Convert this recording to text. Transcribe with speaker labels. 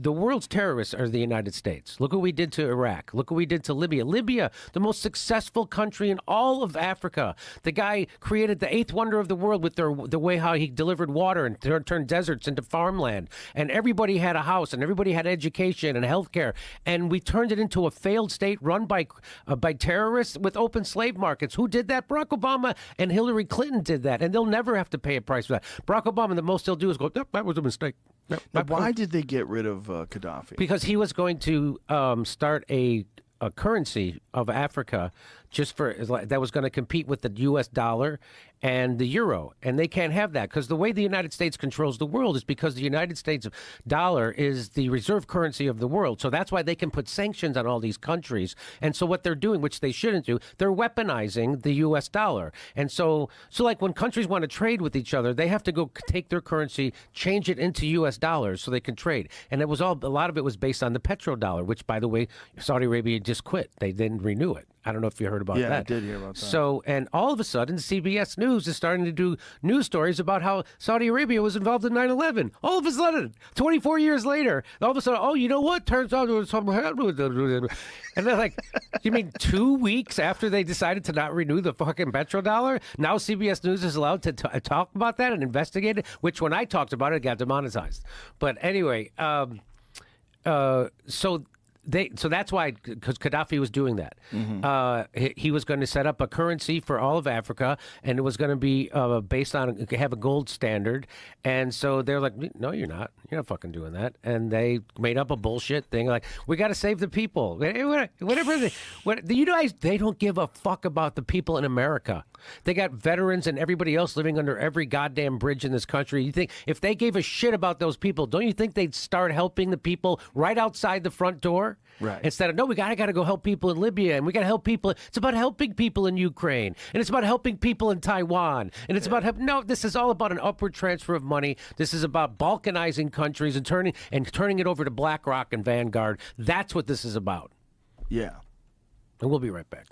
Speaker 1: the world's terrorists are the United States. Look what we did to Iraq. Look what we did to Libya. Libya, the most successful country in all of Africa. The guy created the eighth wonder of the world with the way how he delivered water and turned deserts into farmland. And everybody had a house and everybody had education and health care. And we turned it into a failed state run by terrorists with open slave markets. Who did that? Barack Obama and Hillary Clinton did that. And they'll never have to pay a price for that. Barack Obama, the most he'll do is go, "Yep, that was a mistake." Yep,
Speaker 2: now, why did they get rid of Gaddafi?
Speaker 1: Because he was going to start a currency of Africa just for that was going to compete with the U.S. dollar and the euro. And they can't have that because the way the United States controls the world is because the United States dollar is the reserve currency of the world. So that's why they can put sanctions on all these countries. And so what they're doing, which they shouldn't do, they're weaponizing the U.S. dollar. And so like when countries want to trade with each other, they have to go take their currency, change it into U.S. dollars so they can trade. And it was a lot of it was based on the petrodollar, which, by the way, Saudi Arabia just quit. They didn't renew it. I don't know if you heard about that.
Speaker 2: Yeah, I did hear about that.
Speaker 1: So, and all of a sudden, CBS News is starting to do news stories about how Saudi Arabia was involved in 9/11. All of a sudden, 24 years later, all of a sudden, oh, you know what? Turns out there was something happened. And they're like, you mean 2 weeks after they decided to not renew the fucking petrodollar? Now CBS News is allowed to talk about that and investigate it, which when I talked about it, it got demonetized. But anyway, so that's why, because Gaddafi was doing that. Mm-hmm. He was going to set up a currency for all of Africa, and it was going to be based on have a gold standard. And so they're like, no, you're not. You're not fucking doing that. And they made up a bullshit thing like, we got to save the people. Whatever. You guys, they don't give a fuck about the people in America. They got veterans and everybody else living under every goddamn bridge in this country. You think if they gave a shit about those people, don't you think they'd start helping the people right outside the front door?
Speaker 2: Right.
Speaker 1: Instead of, no, we got to go help people in Libya, and we got to help people. It's about helping people in Ukraine, and it's about helping people in Taiwan, and it's about no. This is all about an upward transfer of money. This is about balkanizing countries and turning it over to BlackRock and Vanguard. That's what this is about.
Speaker 2: Yeah.
Speaker 1: And we'll be right back.